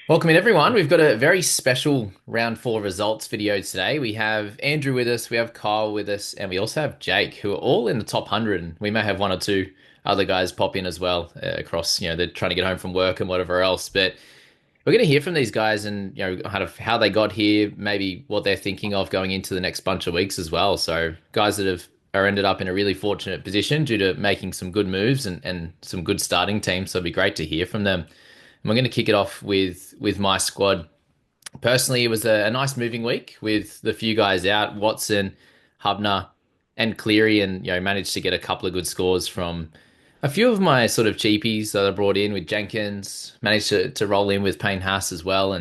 Welcome in, everyone. We've got a very special round four results video today. We have Andrew with us, we have Kyle with us, and we also have Jake, who are all in the top 100. And we may have one or two other guys pop in as well across, they're trying to get home from work and whatever else. But we're going to hear from these guys and, kind of how they got here, maybe what they're thinking of going into the next bunch of weeks as well. So, guys that are ended up in a really fortunate position due to making some good moves and some good starting teams. So, it'll be great to hear from them. And we're going to kick it off with my squad. Personally, it was a nice moving week with the few guys out, Watson, Hubner, and Cleary, and managed to get a couple of good scores from a few of my sort of cheapies that I brought in with Jenkins. Managed to roll in with Payne Haas as well,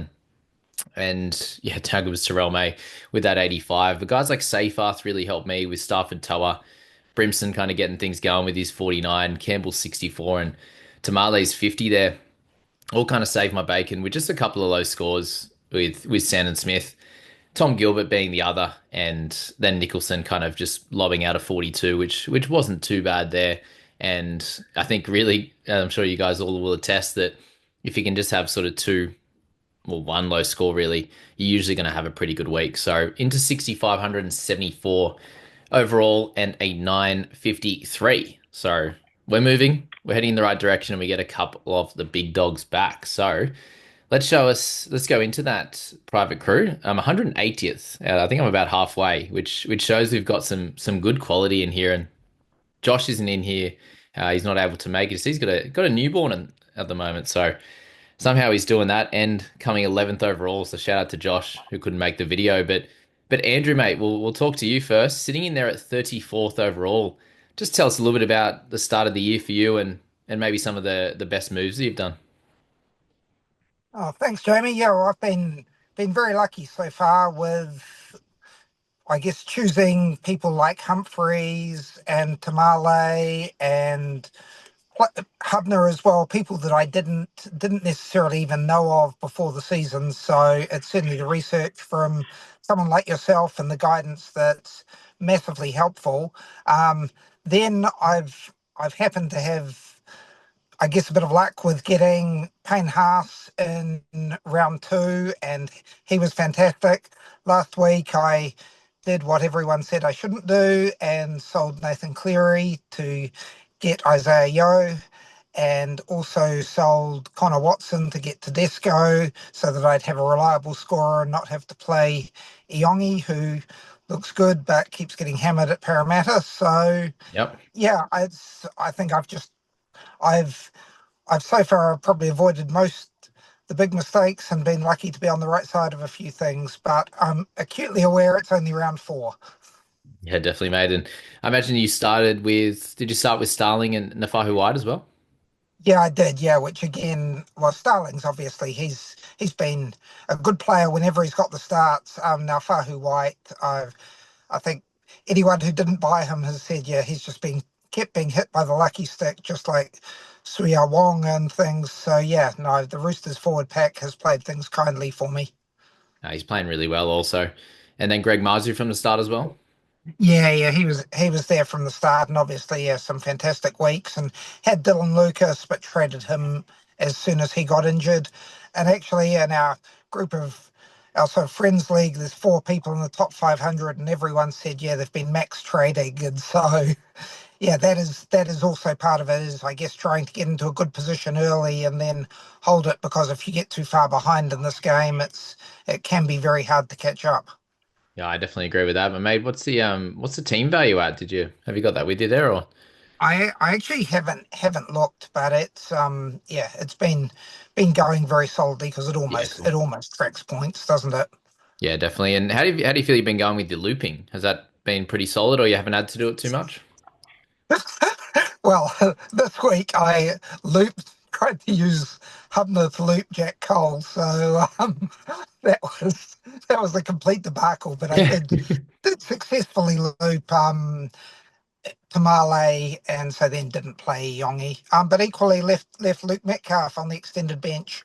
and yeah, tag was Terrell May with that 85. But guys like Seyfarth really helped me with Stafford Toa, Brimson kind of getting things going with his 49, Campbell 64, and Tamale's 50 there all kind of saved my bacon with just a couple of low scores with Sandon Smith, Tom Gilbert being the other, and then Nicholson kind of just lobbing out a 42, which wasn't too bad there. And I think really, I'm sure you guys all will attest that if you can just have sort of two, well, one low score really, you're usually going to have a pretty good week. So into 6,574 overall and a 953. So we're moving. We're heading in the right direction, and we get a couple of the big dogs back. So let's go into that private crew. I'm 180th. I think I'm about halfway, which shows we've got some good quality in here. And Josh isn't in here. He's not able to make it. So he's got a newborn at the moment. So somehow he's doing that and coming 11th overall. So shout out to Josh who couldn't make the video. But Andrew, mate, we'll talk to you first. Sitting in there at 34th overall. Just tell us a little bit about the start of the year for you and maybe some of the best moves that you've done. Oh, thanks, Jamie. Yeah, well, I've been very lucky so far with, I guess, choosing people like Humphreys and Tamale and Hubner as well, people that I didn't necessarily even know of before the season. So it's certainly the research from someone like yourself and the guidance that's massively helpful. Then I've happened to have, I guess, a bit of luck with getting Payne Haas in round two, and he was fantastic. Last week, I did what everyone said I shouldn't do and sold Nathan Cleary to get Isaiah Yeo, and also sold Connor Watson to get Tedesco so that I'd have a reliable scorer and not have to play Iongi, who looks good but keeps getting hammered at Parramatta. So Yep. yeah, I think I've I've so far probably avoided most the big mistakes and been lucky to be on the right side of a few things, but I'm acutely aware it's only round four. Yeah, definitely, mate. And I imagine you started with, did you start with Starling and Nafahu White as well? Yeah, I did. Yeah, which again, well, Starling's obviously he's been a good player whenever he's got the starts. Now Fahu White, I think anyone who didn't buy him has said, yeah, he's just been kept being hit by the lucky stick, just like Suya Wong and things. So yeah, no, the Roosters forward pack has played things kindly for me. He's playing really well also. And then Greg Marzu from the start as well. Yeah, he was there from the start, and obviously, yeah, some fantastic weeks, and had Dylan Lucas, but traded him as soon as he got injured. And actually, in our group of our sort of friends league, there's four people in the top 500, and everyone said, yeah, they've been max trading, and so yeah, that is also part of it. Is I guess trying to get into a good position early and then hold it, because if you get too far behind in this game, it can be very hard to catch up. Yeah, I definitely agree with that. But mate, what's the team value at? Have you got that with you there or? I actually haven't looked, but it's yeah, it's been going very solidly because it Yeah, almost cool. it almost tracks points, doesn't it? Yeah, definitely. And how do you feel you've been going with your looping? Has that been pretty solid or you haven't had to do it too much? Well, this week I looped tried to use Hubner to loop Jack Cole, so that was that was a complete debacle. But I Yeah. did successfully loop Tamale, and so then didn't play Yongi. But equally left Luke Metcalf on the extended bench,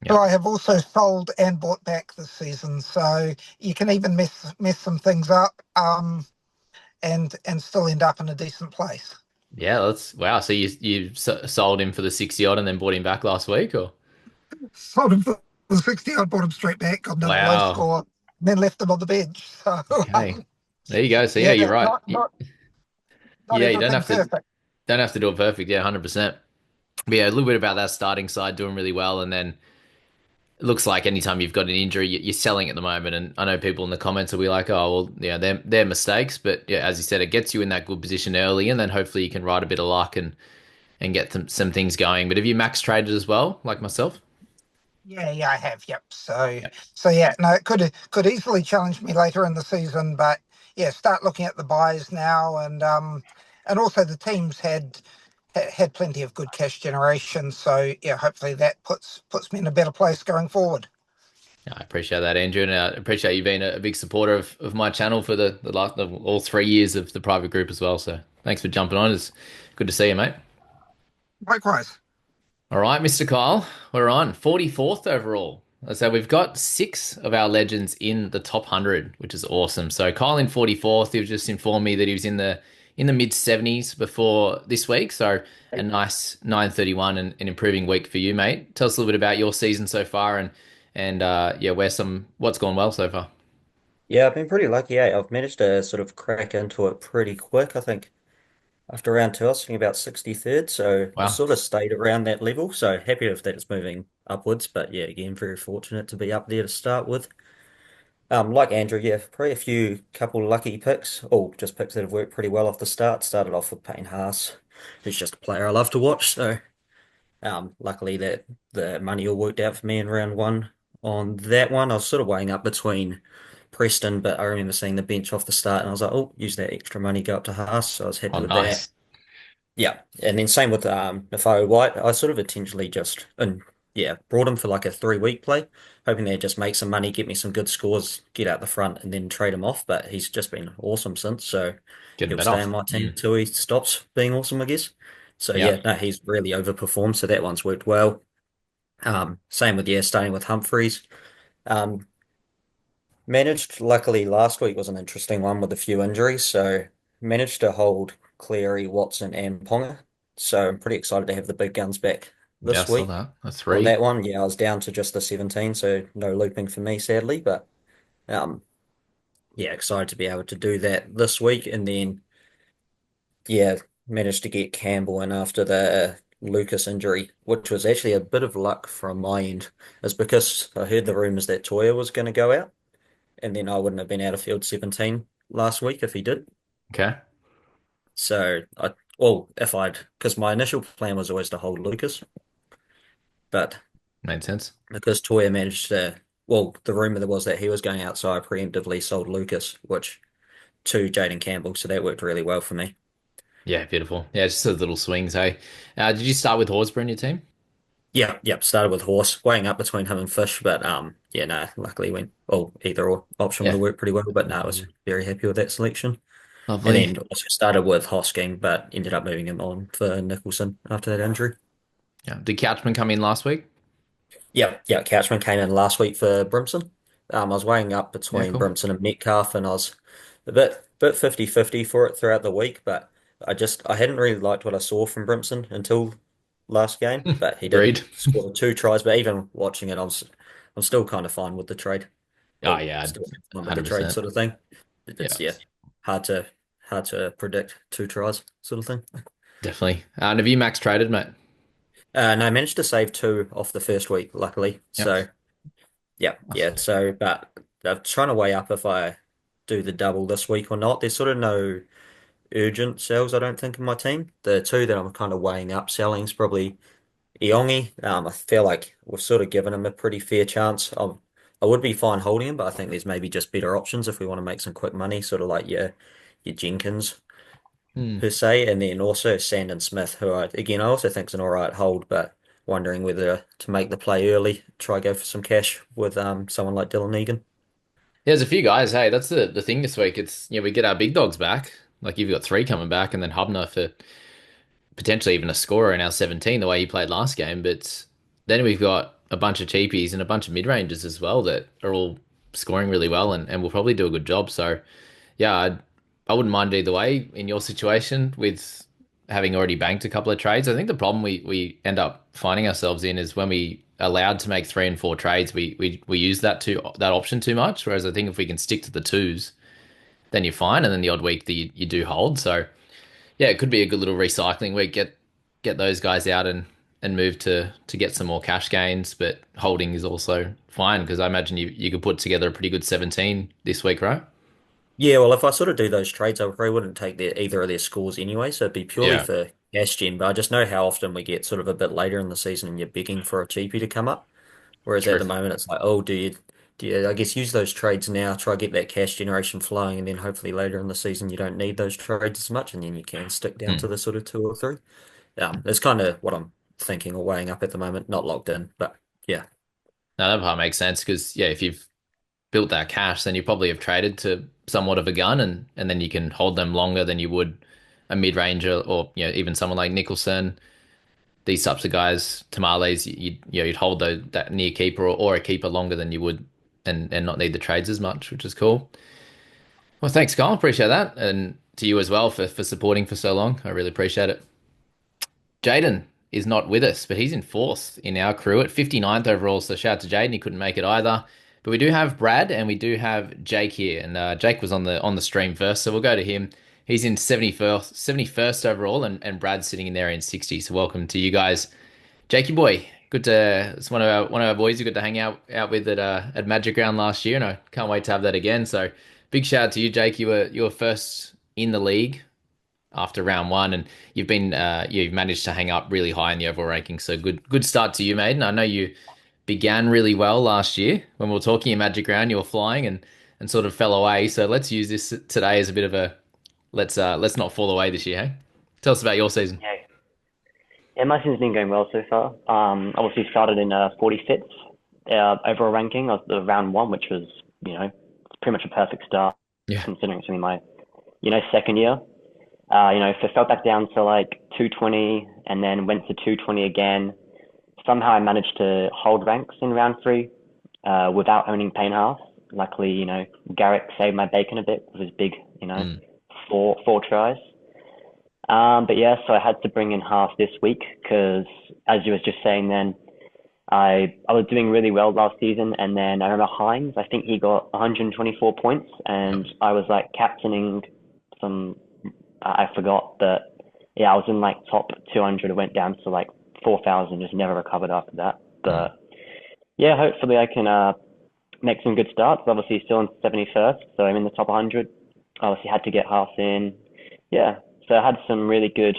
who Yeah. I have also sold and bought back this season. So you can even mess some things up, and still end up in a decent place. Yeah, that's wow. So you sold him for the 60 odd and then bought him back last week or? Sold him for the 60. I bought him straight back, got another low Wow. score, then left him on the bench. So, Okay. There you go. So yeah, yeah, you're right. not Yeah, you don't everything have to perfect. do it perfect. Yeah, 100%. But yeah, a little bit about that starting side doing really well, and then it looks like anytime you've got an injury, you're selling at the moment. And I know people in the comments will be like, "Oh, well, yeah, they're mistakes." But yeah, as you said, it gets you in that good position early, and then hopefully you can ride a bit of luck and get some things going. But have you max traded as well, like myself? Yeah, I have. Yep. So, Yeah. so yeah, no, it could easily challenge me later in the season, but yeah, start looking at the buys now, and also the teams had plenty of good cash generation. So yeah, hopefully that puts me in a better place going forward. I appreciate that, Andrew, and I appreciate you being a big supporter of my channel for the last of all 3 years of the private group as well. So thanks for jumping on. It's good to see you, mate. Likewise. All right, Mr. Kyle, we're on 44th overall. So we've got six of our legends in the top 100, which is awesome. So Kyle in 44th, he was just informed me that he was in the mid 70s before this week. So a nice 931 and an improving week for you, mate. Tell us a little bit about your season so far and yeah, what's gone well so far. Yeah, I've been pretty lucky. I've managed to sort of crack into it pretty quick. I think after round two, I was sitting about 63rd, so I Wow, sort of stayed around that level. So happy with that it's moving upwards. But yeah, again, very fortunate to be up there to start with. Like Andrew, yeah, probably a few couple lucky picks, all just picks that have worked pretty well off the start. Started off with Payne Haas, who's just a player I love to watch. So luckily that the money all worked out for me in round one on that one. I was sort of weighing up between Preston, but I remember seeing the bench off the start and I was like, oh, use that extra money, go up to Haas. So I was oh happy with that. nice, Yeah. And then same with Nafao White. I sort of intentionally just and yeah, brought him for like a 3 week play, hoping they'd just make some money, get me some good scores, get out the front, and then trade him off. But he's just been awesome since, so getting he'll better. stay on my team Mm. until he stops being awesome, I guess. So Yeah, yeah, no, he's really overperformed, so that one's worked well. Same with yeah, starting with Humphreys. Um, Managed, luckily, last week was an interesting one with a few injuries, so managed to hold Cleary, Watson, and Ponga. So I'm pretty excited to have the big guns back yeah, I this saw week. that. A On three. that one, yeah, I was down to just the 17, so no looping for me, sadly. But um, yeah, excited to be able to do that this week, and then yeah, managed to get Campbell in after the Lucas injury, which was actually a bit of luck from my end. Is because I heard the rumors that Toya was going to go out. And then I wouldn't have been out of field 17 last week if he did. Okay, So well, if I'd, because my initial plan was always to hold Lucas, but made sense. because Toya managed to, well, the rumor there was that he was going out, so I preemptively sold Lucas, which to Jaden Campbell, so that worked really well for me. Yeah, beautiful. Yeah, just those little swings. Hey, did you start with Horsburgh in your team? Yeah, yep, started with Horse, weighing up between him and Fish, but yeah, no, luckily went, well, either or option would Yeah, have worked pretty well, but no, I was very happy with that selection. And lovely. then also started with Hosking, but ended up moving him on for Nicholson after that injury. Yeah, did Couchman come in last week? Yeah, yeah. Couchman came in last week for Brimson. I was weighing up Yeah, between cool. Brimson and Metcalf, and I was a bit 50-50 for it throughout the week, but I hadn't really liked what I saw from Brimson until last game, but he did Agreed. score two tries. But even watching it, I'm still kind of fine with the trade. Oh Or yeah, still fine with the trade 100%. sort of thing. Yeah, It's yeah, hard to hard to predict two tries sort of thing. definitely. And have you max traded, mate? No, I managed to save two off the first week, luckily. Yep. So yeah, Nice. yeah. So, but I'm trying to weigh up if I do the double this week or not. There's sort of no urgent sells, I don't think, in my team. The two that I'm kind of weighing up selling is probably Iongi. I feel like we've sort of given him a pretty fair chance. I would be fine holding him, but I think there's maybe just better options if we want to make some quick money, sort of like your Jenkins Hmm. per se, and then also Sandon Smith, who I also think is an all right hold, but wondering whether to make the play early, try go for some cash with someone like Dylan Egan. Yeah, there's a few guys. Hey, that's the thing this week. It's we get our big dogs back. Like you've got three coming back, and then Hubner for potentially even a scorer in our 17, the way he played last game. But then we've got a bunch of cheapies and a bunch of mid rangers as well that are all scoring really well and will probably do a good job. So yeah, I wouldn't mind either way in your situation with having already banked a couple of trades. I think the problem we end up finding ourselves in is when we allowed to make three and four trades, we use that option too much. Whereas I think if we can stick to the twos, then you're fine, and then the odd week that you do hold. So yeah, it could be a good little recycling week. Get those guys out and move to get some more cash gains, but holding is also fine because I imagine you could put together a pretty good 17 this week, right? Yeah, well, if I sort of do those trades, I probably wouldn't take either of their scores anyway, so it'd be purely Yeah, for cash gen. But I just know how often we get sort of a bit later in the season and you're begging for a cheapie to come up. Whereas at true. the moment, it's like, oh, do you, I guess use those trades now, try get that cash generation flowing, and then hopefully later in the season you don't need those trades as much, and then you can stick down to Hmm. the sort of two or three. That's kind of what I'm thinking or weighing up at the moment. Not locked in, but yeah. No, that part makes sense because yeah, if you've built that cash, then you probably have traded to somewhat of a gun, and then you can hold them longer than you would a mid ranger or even someone like Nicholson. These types of guys, Tamales, you'd hold that near keeper or a keeper longer than you would, and not need the trades as much, which is cool. Well, thanks, Kyle. Appreciate that, and to you as well for supporting for so long. I really appreciate it. Jaden is not with us, but he's in fourth in our crew at 59th overall. So shout out to Jaden. He couldn't make it either. But we do have Brad and we do have Jake here. And Jake was on the stream first, so we'll go to him. He's in 71st overall, and Brad's sitting in there in 60. So welcome to you guys. Jakey boy, good to it's one of our boys you got to hang out with at Magic Round last year, and I can't wait to have that again. So big shout out to you, Jake. You were first in the league after round one, and you've managed to hang up really high in the overall ranking. So good start to you, mate. And I know you began really well last year when we were talking in Magic Round. You were flying and sort of fell away. So let's use this today as a bit of a let's not fall away this year. Hey, tell us about your season. Yeah, yeah, my season's been going well so far. Obviously started in 45th overall ranking of the round one, which was, pretty much a perfect start Yeah. considering it's only my, second year. So fell back down to like 220 and then went to 220 again. Somehow I managed to hold ranks in round three without owning Payne Half. Luckily, Garrick saved my bacon a bit with his big, Mm. four tries. But yeah, so I had to bring in half this week because, as you was just saying, then I was doing really well last season, and then I remember Hines. I think he got 124 points, and I was like captaining some. I forgot, but yeah, I was in like top 200. It went down to like 4,000. Just never recovered after that. Mm. But yeah, hopefully I can make some good starts. Obviously, still in 71st, so I'm in the top 100. Obviously, had to get half in. Yeah, so I had some really good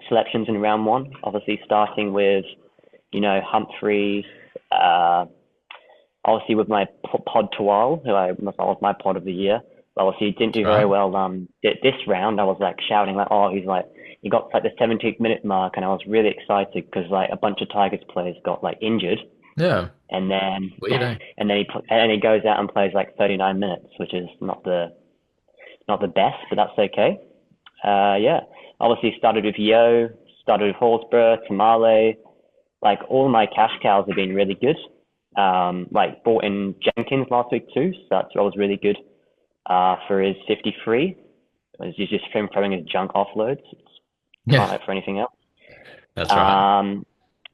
selections in round one. Obviously, starting with, Humphrey, obviously with my pod Toile, who was my pod of the year. Obviously, he didn't do very Right. well. This round, I was like shouting like, "Oh, he's like he got like the 17th minute mark," and I was really excited because like a bunch of Tigers players got like injured, Yeah. and then Weird, eh? and he goes out and plays like 39 minutes, which is not the best, but that's okay. Yeah, obviously started with Yo, started with Horsburgh, Tamale. Like all my cash cows have been really good. Like bought in Jenkins last week too, so that was really good. For his 53, it's just him throwing his junk offloads. Can't Yeah. hope for anything else. That's right. Um,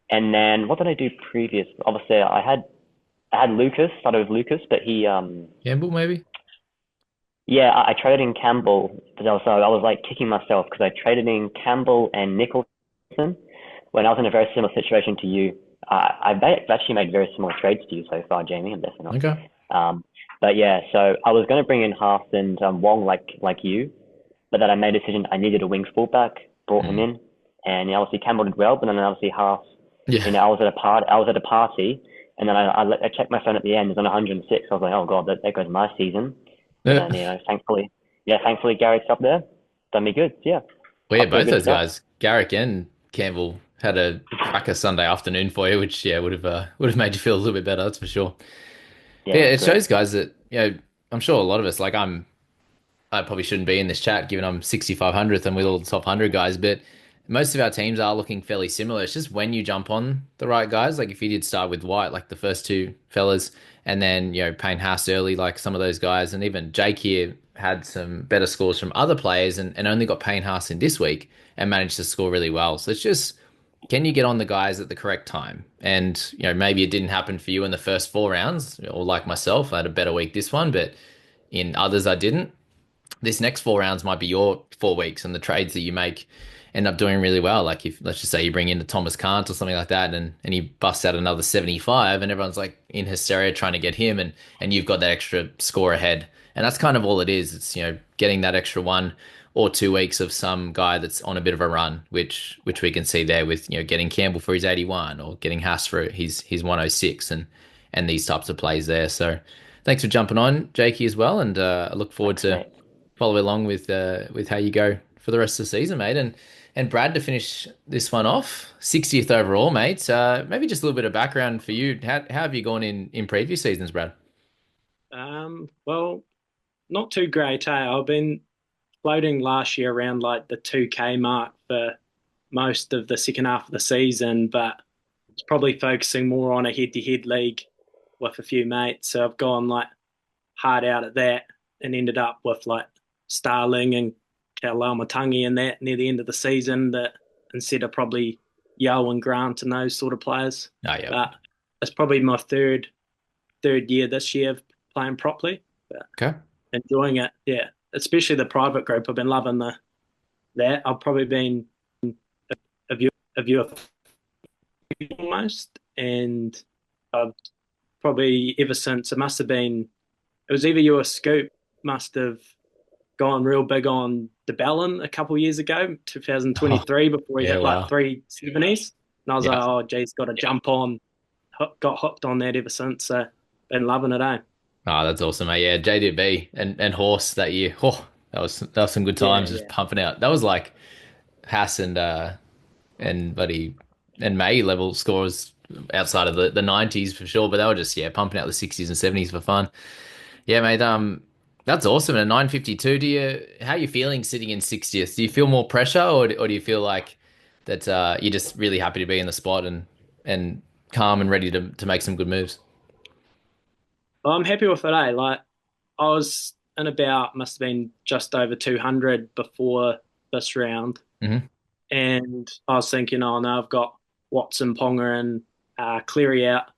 and then what did I do previous? Obviously, I had Lucas, started with Lucas, but he Gamble maybe. yeah, I traded in Campbell, but I was like kicking myself because I traded in Campbell and Nicholson when I was in a very similar situation to you. I've actually made very similar trades to you so far, Jamie. I'm definitely not. Okay. But yeah, so I was going to bring in Haas and Wong like you, but then I made a decision I needed a wing fullback, brought him Mm. in, and obviously Campbell did well, but then obviously Haas, Yeah. I was at a party, and then I checked my phone at the end, it was on 106. I was like, oh god, there goes my season. But Yeah. then thankfully Gary's up there, done me good. Yeah, Well, yeah, off to a both good those start. guys, Garrick and Campbell, had a cracker Sunday afternoon for you, which yeah would have made you feel a little bit better, that's for sure. Yeah, But it yeah, was it great. shows guys that I'm sure a lot of us like I probably shouldn't be in this chat given I'm 6,500th and with all the top 100 guys, but most of our teams are looking fairly similar. It's just when you jump on the right guys, like if you did start with White, like the first two fellas, and then, Payne Haas early, like some of those guys, and even Jake here had some better scores from other players and only got Payne Haas in this week and managed to score really well. So it's just can you get on the guys at the correct time? And, maybe it didn't happen for you in the first 4 rounds, or like myself, I had a better week this one, but in others I didn't. This next 4 rounds might be your 4 weeks, and the trades that you make end up doing really well. Like if let's just say you bring in a Thomas Kant or something like that, and he busts out another 75, and everyone's like in hysteria trying to get him, and you've got that extra score ahead, and that's kind of all it is. It's getting that extra 1 or 2 weeks of some guy that's on a bit of a run, which we can see there with getting Campbell for his 81 or getting Haas for his 106 and these types of plays there. So thanks for jumping on, Jakey, as well, and I look forward Thanks, to mate. follow along with how you go for the rest of the season, mate. And Brad, to finish this one off, 60th overall, mate. Maybe just a little bit of background for you. How have you gone in previous seasons, Brad? Well, not too great, eh? I've been floating last year around like the 2K mark for most of the second half of the season, but it's probably focusing more on a head-to-head league with a few mates. So I've gone like hard out at that and ended up with like Starling and Matangi and that near the end of the season that instead of probably Yo and Grant and those sort of players. Oh, yeah. But it's probably my third year this year of playing properly. But Okay. enjoying it, yeah. Especially the private group. I've been loving that. I've probably been a viewer almost, and I've probably ever since it was either you or Scoop must have gone real big on DeBellin a couple of years ago, Oh, 2023, before he yeah, hit like wow. 370s. And I was Yeah. like, oh, geez, got to jump on. Got hooked on that ever since. So been loving it, eh? Oh, that's awesome, mate. Yeah, JDB and Horse that year. Oh, that was some good Yeah, times just yeah. pumping out. That was like Haas and buddy and May level scores outside of the 90s for sure, but they were just pumping out the 60s and 70s for fun. Yeah, mate. That's awesome. And a 952. How are you feeling sitting in 60th? Do you feel more pressure, or do you feel like that you're just really happy to be in the spot and calm and ready to make some good moves? Well, I'm happy with it, eh? Like, I was in about, must have been just over 200 before this round. Hmm. And I was thinking, oh no, I've got Watson, Ponga, and Cleary out.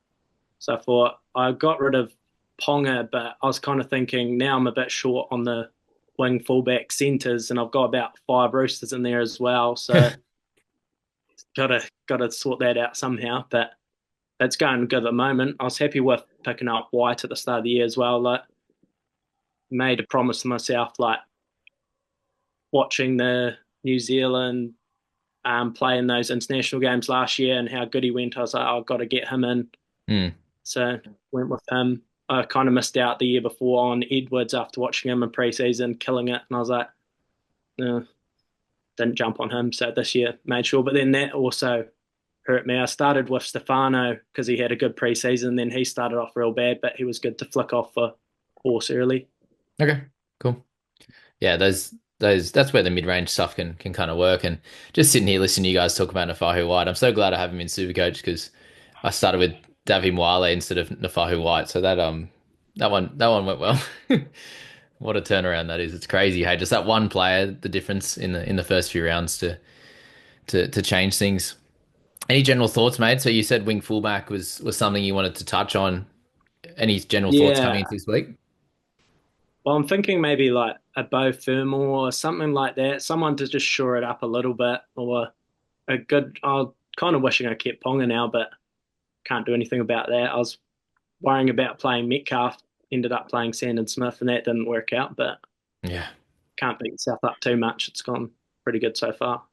So I thought I got rid of Ponga, but I was kind of thinking now I'm a bit short on the wing fullback centres, and I've got about 5 Roosters in there as well. So gotta sort that out somehow. But that's going good at the moment. I was happy with picking up White at the start of the year as well. Like, made a promise to myself, like watching the New Zealand playing those international games last year and how good he went. I was like, oh, I've got to get him in. Mm. So went with him. I kind of missed out the year before on Edwards after watching him in pre-season, killing it. And I was like, no, didn't jump on him. So this year made sure. But then that also hurt me. I started with Stefano because he had a good pre-season. Then he started off real bad, but he was good to flick off for Horse early. Okay, cool. Yeah, that's where the mid-range stuff can kind of work. And just sitting here listening to you guys talk about Nafahu White, I'm so glad I have him in Supercoach because I started with Davi Mwale instead of Nafahu White. So that one went well. What a turnaround that is. It's crazy. Hey, just that one player, the difference in the first few rounds to change things. Any general thoughts, mate? So you said wing fullback was something you wanted to touch on. Any general thoughts coming Yeah. into this week? Well, I'm thinking maybe like a Bo Fermor or something like that. Someone to just shore it up a little bit, or a good. I'm kind of wishing I kept Ponga now, but can't do anything about that. I was worrying about playing Metcalf, ended up playing Sandon Smith, and that didn't work out. But Yeah. can't beat yourself up too much. It's gone pretty good so far.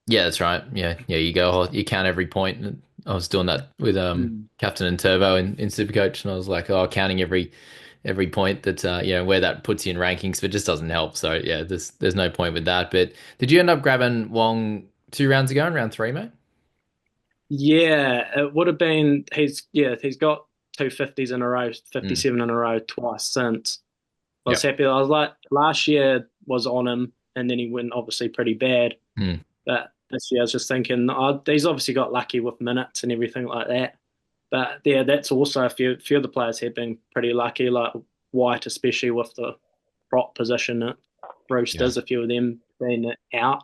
Yeah, that's right. Yeah, yeah. You count every point. I was doing that with Mm. Captain and Turbo in Supercoach, and I was like, oh, counting every point that where that puts you in rankings, but it just doesn't help. So yeah, there's no point with that. But did you end up grabbing Wong 2 rounds ago in round three, mate? Yeah, it would have been. He's got 250s in a row, Mm. 57 in a row twice since. I was Yep. happy. I was like, last year was on him, and then he went obviously pretty bad. Mm. But this year I was just thinking, oh, he's obviously got lucky with minutes and everything like that. But yeah, that's also a few of the players have been pretty lucky, like White, especially with the prop position at Yeah. Roosters, a few of them being out.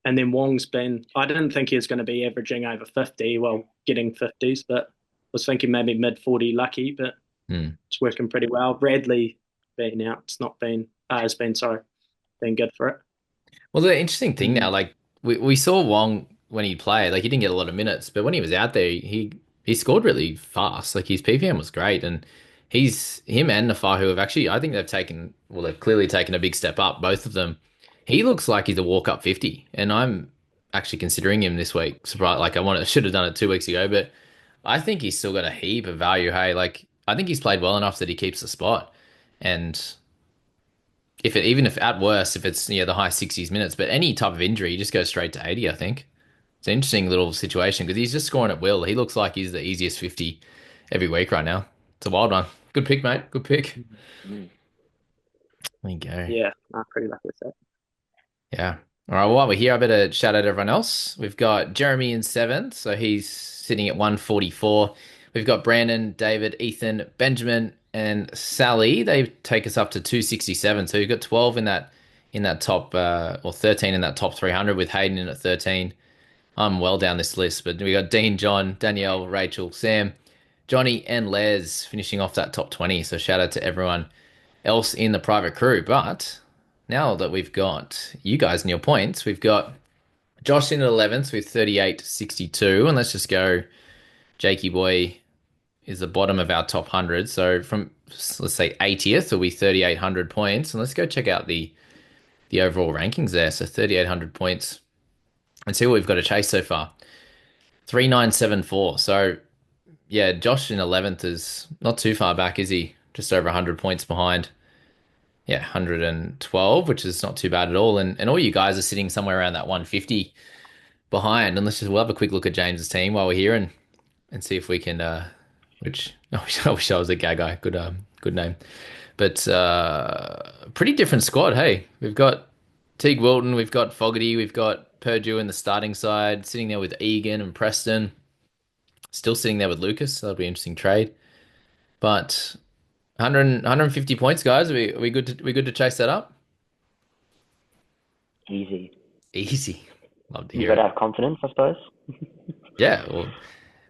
And then Wong's been, I didn't think he was going to be averaging over 50, well, getting 50s, but was thinking maybe mid 40 lucky, but Hmm. it's working pretty well. Bradley being out, it's not been, has been, sorry, been good for it. Well, the interesting thing now, Mm. like we saw Wong when he played, like he didn't get a lot of minutes, but when he was out there, he scored really fast. Like his PPM was great, and he's him and Nafahu have actually, I think they've taken, well, they've clearly taken a big step up, both of them. He looks like he's a walk up 50, and I'm actually considering him this week. Surprised, like should have done it 2 weeks ago, but I think he's still got a heap of value. Hey, like I think he's played well enough that he keeps the spot, and if it even if at worst if it's the high 60s minutes, but any type of injury, you just go straight to 80. I think it's an interesting little situation because he's just scoring at will. He looks like he's the easiest 50 every week right now. It's a wild one. Good pick, mate. Good pick. Mm. There you go. Yeah, I'm pretty lucky with that. Yeah. All right. Well, while we're here, I better shout out everyone else. We've got Jeremy in seventh, so he's sitting at 144. We've got Brandon, David, Ethan, Benjamin, and Sally. They take us up to 267. So you've got 12 in that top or 13 in that top 300 with Hayden in at 13. I'm well down this list, but we got Dean, John, Danielle, Rachel, Sam, Johnny, and Les finishing off that top 20. So shout out to everyone else in the private crew. But now that we've got you guys and your points, we've got Josh in at 11th with 38.62. And let's just go, Jakey boy is the bottom of our top 100. So from, let's say, 80th will be 3,800 points. And let's go check out the overall rankings there. So 3,800 points and see what we've got to chase so far. 3,974. So yeah, Josh in 11th is not too far back, is he? Just over 100 points behind. Yeah, 112, which is not too bad at all. And all you guys are sitting somewhere around that 150 behind. And we'll have a quick look at James's team while we're here and see if we can which I wish I was a gag guy. Good name. But pretty different squad, hey. We've got Teague Wilton, we've got Fogarty, we've got Purdue in the starting side, sitting there with Egan and Preston, still sitting there with Lucas. So that'll be an interesting trade. But 150 points, guys. Are we good to chase that up? Easy. Easy. Love to You hear got to it. have confidence, I suppose. Yeah.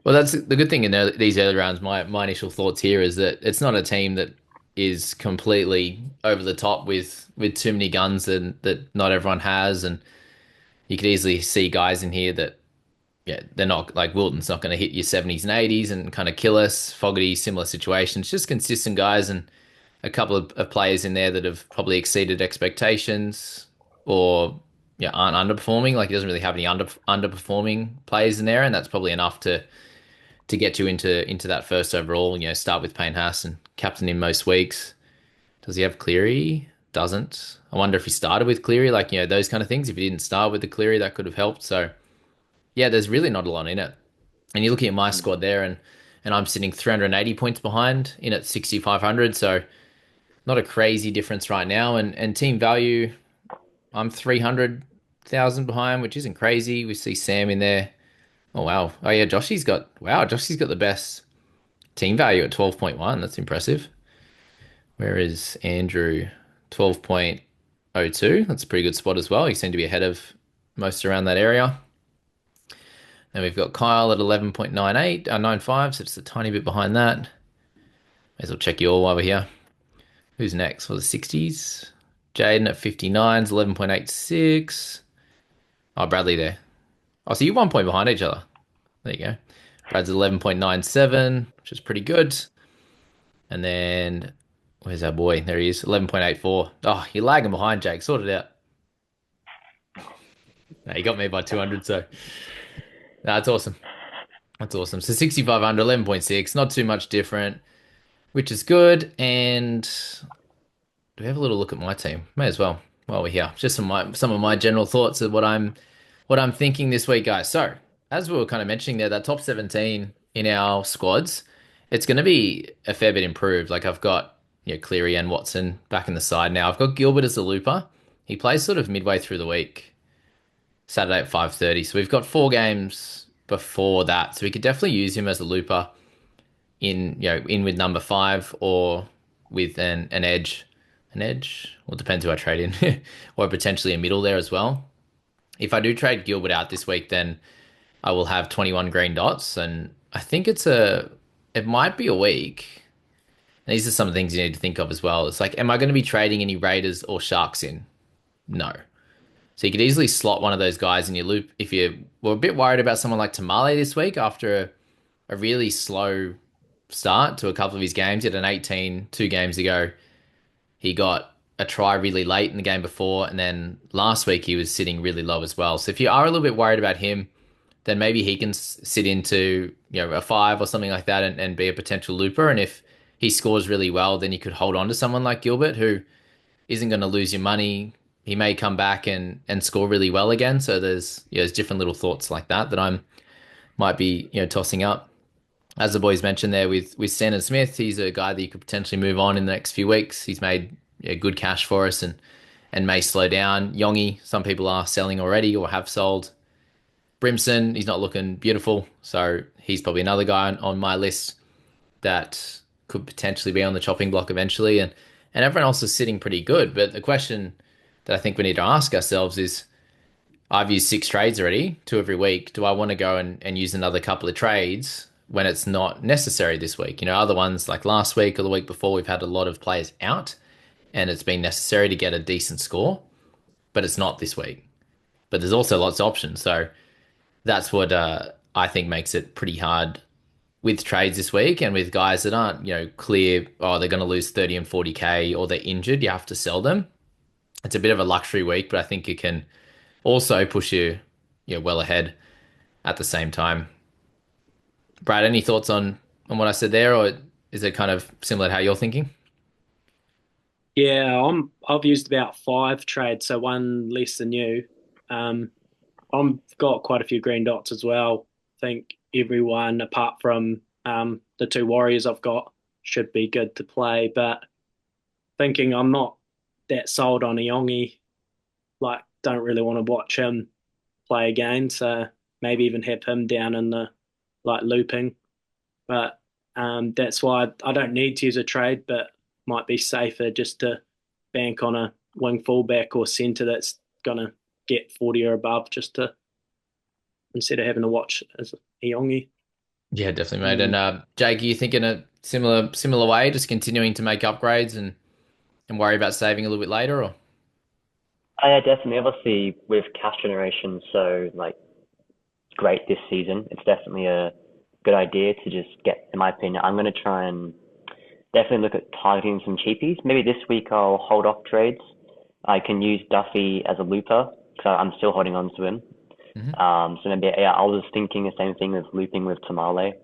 Well, that's the good thing in these early rounds. My initial thoughts here is that it's not a team that is completely over the top with too many guns and that not everyone has, and you could easily see guys in here that yeah they're not like Wilton's not going to hit your 70s and 80s and kind of kill us. Fogarty similar situation. It's just consistent guys and a couple of players in there that have probably exceeded expectations or yeah aren't underperforming. Like he doesn't really have any underperforming players in there, and that's probably enough to get you into that first overall. Start with Payne Haas and captain him most weeks. Does he have Cleary? Doesn't. I wonder if he started with Cleary, like those kind of things. If he didn't start with the Cleary, that could have helped. So yeah, there's really not a lot in it. And you're looking at my squad there, and I'm sitting 380 points behind in at 6,500. So not a crazy difference right now. And team value, I'm 300,000 behind, which isn't crazy. We see Sam in there. Oh wow. Oh yeah, Joshy's got the best team value at 12.1. That's impressive. Where is Andrew? 12.02. That's a pretty good spot as well. You seem to be ahead of most around that area. And we've got Kyle at 11.98, 95, so just a tiny bit behind that. May as well check you all while we're here. Who's next for the 60s? Jaden at 59 is 11.86. Oh, Bradley there. Oh, so you're 1 point behind each other. There you go. Brad's 11.97, which is pretty good. And then, where's our boy? There he is, 11.84. Oh, you're lagging behind, Jake. Sort it out. No, you got me by 200, so that's awesome. That's awesome. So 6,500, 11.6, not too much different, which is good. And do we have a little look at my team? May as well while we're here. Just some of my general thoughts of what I'm thinking this week, guys. So as we were kind of mentioning there, that top 17 in our squads, it's going to be a fair bit improved. Like I've got Cleary and Watson back in the side now. I've got Gilbert as a looper. He plays sort of midway through the week, Saturday at 5:30. So we've got 4 games before that. So we could definitely use him as a looper in with number 5 or with an edge. An edge? Well, it depends who I trade in. Or potentially a middle there as well. If I do trade Gilbert out this week, then I will have 21 green dots, and I think it might be a week. And these are some things you need to think of as well. It's like, am I going to be trading any Raiders or Sharks in? No. So you could easily slot one of those guys in your loop if you were a bit worried about someone like Tamale this week after a really slow start to a couple of his games. He had an 18 2 games ago. He got a try really late in the game before, and then last week he was sitting really low as well. So if you are a little bit worried about him, then maybe he can sit into a 5 or something like that and be a potential looper. And if he scores really well, then you could hold on to someone like Gilbert who isn't going to lose your money. He may come back and score really well again. So there's different little thoughts like that I'm might be tossing up. As the boys mentioned there with Sandon Smith, he's a guy that you could potentially move on in the next few weeks. He's made good cash for us and may slow down. Yongi, some people are selling already or have sold. Brimson, he's not looking beautiful, so he's probably another guy on my list that could potentially be on the chopping block eventually. And everyone else is sitting pretty good. But the question that I think we need to ask ourselves is, I've used 6 trades already, 2 every week. Do I want to go and use another couple of trades when it's not necessary this week? Other ones like last week or the week before, we've had a lot of players out and it's been necessary to get a decent score, but it's not this week. But there's also lots of options. So that's what I think makes it pretty hard with trades this week and with guys that aren't, clear, oh, they're going to lose 30 and 40K or they're injured, you have to sell them. It's a bit of a luxury week, but I think it can also push you, well ahead at the same time. Brad, any thoughts on what I said there, or is it kind of similar to how you're thinking? Yeah, I've used about 5 trades, so one less than you. I've got quite a few green dots as well. I think everyone apart from the 2 Warriors I've got should be good to play, but thinking I'm not that sold on Iongi, like don't really want to watch him play again, so maybe even have him down in the looping. But that's why I don't need to use a trade, but might be safer just to bank on a wing fullback or centre that's gonna get 40 or above, just to instead of having to watch as Iongi. Yeah, definitely, mate. And Jake, are you thinking a similar way, just continuing to make upgrades and worry about saving a little bit later, or? Yeah, definitely. Obviously, with cash generation so great this season, it's definitely a good idea to just get. In my opinion, I'm going to try and definitely look at targeting some cheapies. Maybe this week I'll hold off trades. I can use Duffy as a looper because I'm still holding on to him. So maybe I was thinking the same thing as looping with Tamale.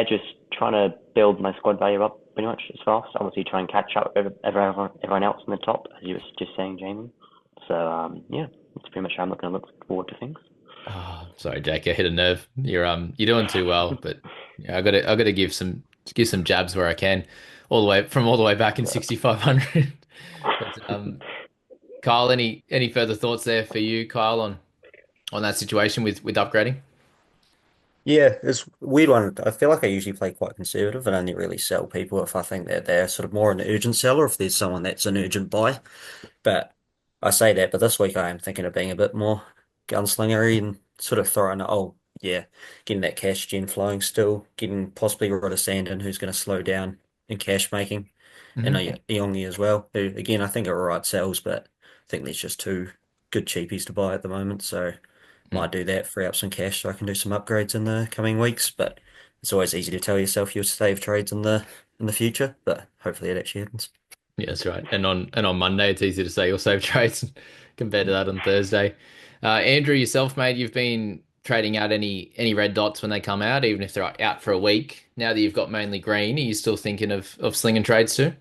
Just trying to build my squad value up pretty much as fast. Obviously, try and catch up with everyone else in the top, as you were just saying, Jamie. So that's pretty much how I'm looking to look forward to things. Oh, sorry, Jake, I hit a nerve. You're doing too well, but yeah, I gotta give some jabs where I can, all the way back in 6,500. But Kyle, any further thoughts there for you, Kyle, on that situation with upgrading? Yeah, it's a weird one. I feel like I usually play quite conservative and only really sell people if I think that they're sort of more an urgent seller, if there's someone that's an urgent buy. But I say that, but this week I am thinking of being a bit more gunslingery and sort of throwing, yeah, getting that cash gen flowing still, getting possibly rid of Sandon, who's going to slow down in cash making, and Hmm. Iongi as well, who again I think are all right sells, but I think there's just 2 good cheapies to buy at the moment, so might do that, free up some cash so I can do some upgrades in the coming weeks. But it's always easy to tell yourself you'll save trades in the future, but hopefully it actually happens. Yeah, that's right. And on Monday, it's easy to say you'll save trades compared to that on Thursday. Andrew, yourself, mate, you've been trading out any red dots when they come out, even if they're out for a week. Now that you've got mainly green, are you still thinking of slinging trades too?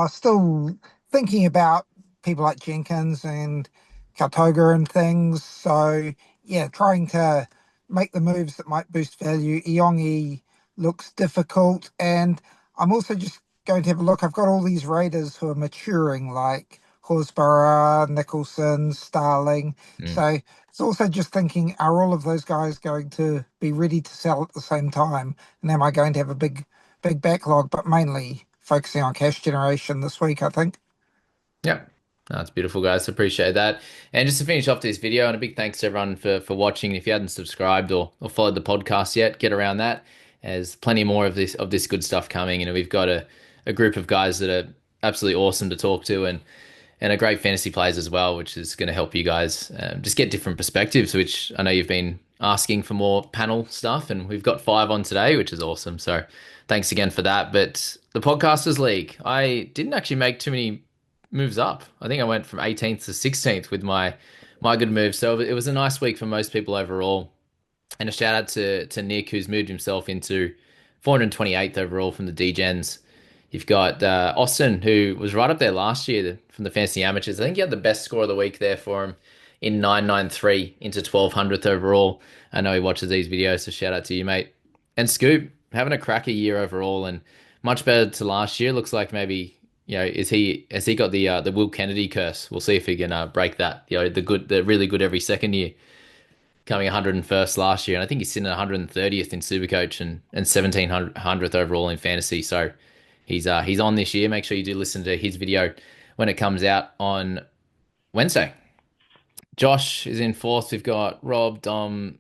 Still thinking about people like Jenkins and Kautoga and things. So yeah, trying to make the moves that might boost value. Iongi looks difficult, and I'm also just going to have a look. I've got all these raiders who are maturing, like Horsburgh, Nicholson, Starling. Mm. So it's also just thinking, are all of those guys going to be ready to sell at the same time? And am I going to have a big backlog? But mainly focusing on cash generation this week, I think. Yeah. That's beautiful, guys. Appreciate that. And just to finish off this video, and a big thanks to everyone for watching. If you hadn't subscribed or followed the podcast yet, get around that. There's plenty more of this good stuff coming. We've got a group of guys that are absolutely awesome to talk to, and a great fantasy players as well, which is going to help you guys just get different perspectives, which I know you've been asking for more panel stuff, and we've got 5 on today, which is awesome. So thanks again for that. But the Podcasters League, I didn't actually make too many moves up. I think I went from 18th to 16th with my good move. So it was a nice week for most people overall. And a shout out to Nick, who's moved himself into 428th overall from the D-Gens. You've got Austin, who was right up there last year from the Fantasy Amateurs. I think he had the best score of the week there for him in 993 into 1200th overall. I know he watches these videos, so shout out to you, mate. And Scoop, having a cracker year overall and much better to last year. Looks like maybe, has he got the Will Kennedy curse? We'll see if he can break that. The really good every second year, coming 101st last year, and I think he's sitting at 130th in Supercoach and 1700th overall in fantasy. So he's on this year. Make sure you do listen to his video when it comes out on Wednesday. Josh is in 4th. We've got Rob, Dom.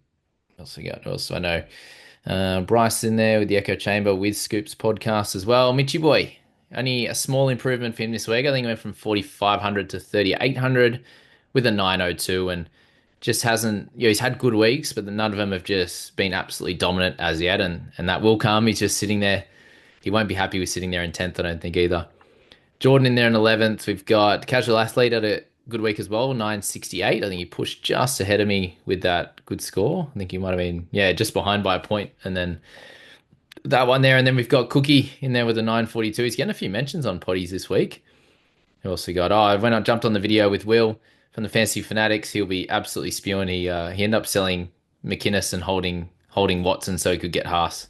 What else we got? Who else do I know? Bryce in there with the Echo Chamber with Scoops podcast as well. Mitchy boy, only a small improvement for him this week. I think he went from 4,500 to 3,800 with a 902, and just hasn't. He's had good weeks, but none of them have just been absolutely dominant as yet, and that will come. He's just sitting there. He won't be happy with sitting there in 10th, I don't think either. Jordan in there in 11th. We've got Casual Athlete at a good week as well, 968. I think he pushed just ahead of me with that good score. I think he might have been, just behind by a point. And then that one there. And then we've got Cookie in there with a 942. He's getting a few mentions on potties this week. Who else we got? When I jumped on the video with Will from the Fantasy Fanatics, he'll be absolutely spewing. He ended up selling McInnes and holding Watson so he could get Haas.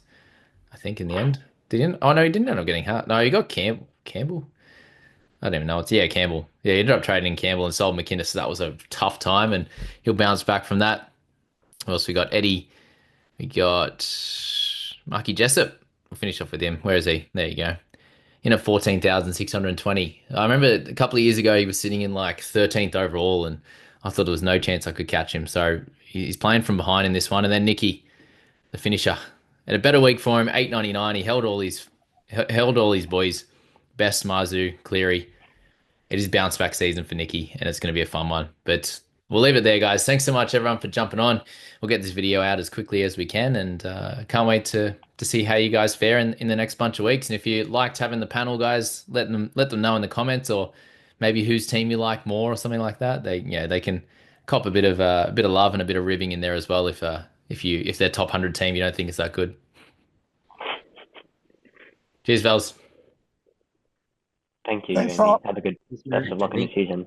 I think in the end. Did he? Oh no, he didn't end up getting Haas. No, he got Campbell. I don't even know. Campbell. Yeah, he ended up trading Campbell and sold McInnes, so that was a tough time, and he'll bounce back from that. What else we got? Eddie. We got Marky Jessup. We'll finish off with him. Where is he? There you go. In at 14,620. I remember a couple of years ago he was sitting in like 13th overall, and I thought there was no chance I could catch him. So he's playing from behind in this one. And then Nicky, the finisher. And a better week for him, 899. He held all his boys. Best, Marzu, Cleary. It is bounce back season for Nicky, and it's going to be a fun one. But we'll leave it there, guys. Thanks so much, everyone, for jumping on. We'll get this video out as quickly as we can, and can't wait to see how you guys fare in the next bunch of weeks. And if you liked having the panel, guys, let them know in the comments, or maybe whose team you like more, or something like that. They can cop a bit of love and a bit of ribbing in there as well if their top 100 team you don't think is that good. Cheers, Vels. Thank you, Thanks, Jamie. Rob. Have a good best of luck in the season.